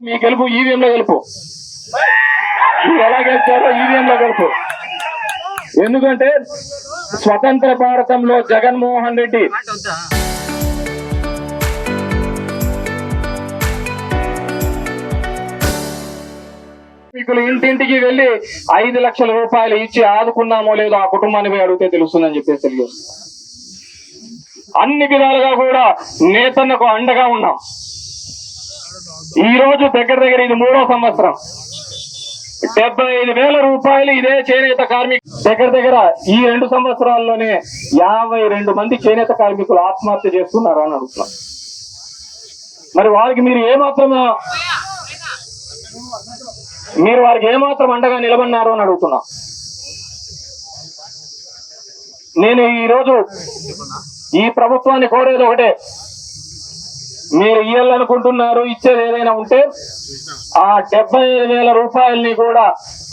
మీ గెలుపు ఈవీఎంలో గెలుపు. మీరు ఎలా గెలిచారో ఈవీఎంలో గెలుపు. ఎందుకంటే స్వతంత్ర భారతంలో జగన్మోహన్ రెడ్డి ఇంటింటికి వెళ్లి 5 లక్షల రూపాయలు ఇచ్చి ఆదుకున్నామో లేదో ఆ కుటుంబాన్ని పోయి అడిగితే తెలుస్తుందని చెప్పేసి తెలియదు. అన్ని విధాలుగా కూడా నేతన్నకు అండగా ఉన్నాం. ఈ రోజు దగ్గర ఇది 3వ సంవత్సరం. 75,000 రూపాయలు ఇదే చేనేత కార్మికులు దగ్గర ఈ 2 సంవత్సరాల్లోనే 52 మంది చేనేత కార్మికులు ఆత్మహత్య చేస్తున్నారు అని అడుగుతున్నాం. మరి వారికి మీరు వారికి ఏమాత్రం అండగా నిలబడినారు అని అడుగుతున్నా. నేను ఈరోజు ఈ ప్రభుత్వాన్ని కోరేది ఒకటే, మీరు ఇయ్యాలనుకుంటున్నారు, ఇచ్చేది ఏదైనా ఉంటే ఆ 75,000 రూపాయల్ని కూడా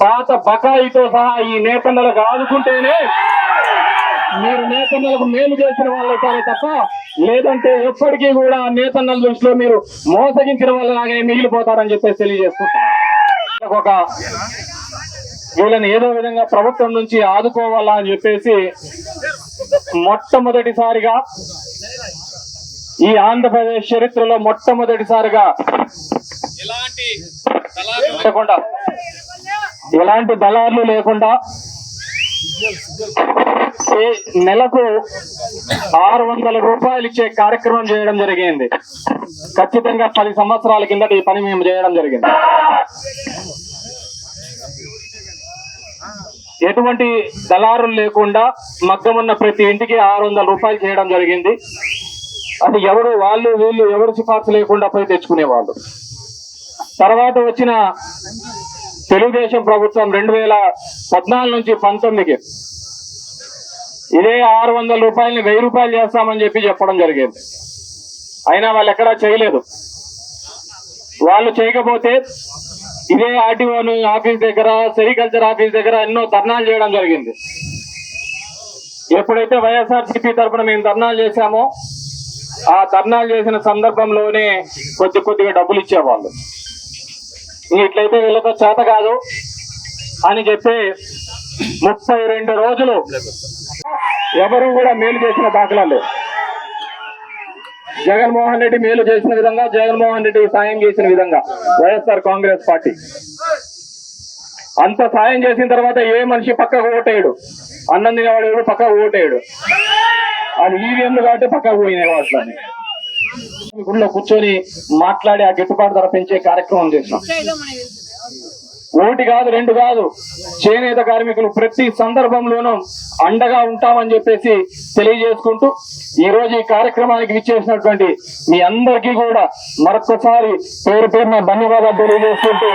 పాత బకాయితో సహా ఈ నేతన్నలకు ఆదుకుంటేనే మీరు నేతన్నలకు మేలు చేసిన వాళ్ళు అవుతారే తప్ప, లేదంటే ఎప్పటికీ కూడా నేతన్నల దృష్టిలో మీరు మోసగించిన వాళ్ళలాగే మిగిలిపోతారని చెప్పేసి తెలియజేసుకుంటారు. వీళ్ళని ఏదో విధంగా ప్రభుత్వం నుంచి ఆదుకోవాలా అని చెప్పేసి మొట్టమొదటిసారిగా ఈ ఆంధ్రప్రదేశ్ చరిత్రలో మొట్టమొదటిసారిగా ఎలాంటి దళార్లు లేకుండా నెలకు 600 రూపాయలు ఇచ్చే కార్యక్రమం చేయడం జరిగింది. ఖచ్చితంగా 10 సంవత్సరాల కిందట ఈ పని మేము చేయడం జరిగింది. ఎటువంటి దళారులు లేకుండా మగ్గమున్న ప్రతి ఇంటికి 600 రూపాయలు చేయడం జరిగింది. అది ఎవరు వాళ్ళు వీళ్ళు ఎవరు సిఫార్సు లేకుండా పోయి తెచ్చుకునేవాళ్ళు. తర్వాత వచ్చిన తెలుగుదేశం ప్రభుత్వం 2014 నుంచి 19కి ఇదే 600 రూపాయలని 1000 రూపాయలు చేస్తామని చెప్పడం జరిగింది. అయినా వాళ్ళు ఎక్కడా చేయలేదు. వాళ్ళు చేయకపోతే ఇదే ఆర్టీఓ ఆఫీస్ దగ్గర, సెరికల్చర్ ఆఫీస్ దగ్గర ఎన్నో ధర్నాలు చేయడం జరిగింది. ఎప్పుడైతే వైఎస్ఆర్సీపీ తరఫున మేము ధర్నాలు చేశామో ఆ ధర్నాలు చేసిన సందర్భంలోనే కొద్దిగా డబ్బులు ఇచ్చేవాళ్ళు. ఇట్లయితే వీళ్ళతో చేత కాదు అని చెప్పి 32 రోజులు ఎవరు కూడా మేలు చేసిన దాఖలాలు. జగన్మోహన్ రెడ్డి మేలు చేసిన విధంగా, జగన్మోహన్ రెడ్డి సాయం చేసిన విధంగా వైఎస్ఆర్ కాంగ్రెస్ పార్టీ అంత సాయం చేసిన తర్వాత ఏ మనిషి పక్కకు ఓటేయడు, అన్నం తినేవాడు పక్కకు ఓటేయడు. అది ఈవీఎంలు కాబట్టి పక్కకు పోయినాయి. వాటిని గుళ్ళో కూర్చొని మాట్లాడి ఆ గిట్టుబాటు ధర పెంచే కార్యక్రమం చేసినాం. 1 కాదు 2 కాదు, చేనేత కార్మికులు ప్రతి సందర్భంలోనూ అండగా ఉంటామని చెప్పేసి తెలియజేసుకుంటూ ఈ రోజు ఈ కార్యక్రమానికి విచ్చేసినటువంటి మీ అందరికీ కూడా మరొకసారి పేరు పేరున ధన్యవాదాలు తెలియజేసుకుంటూ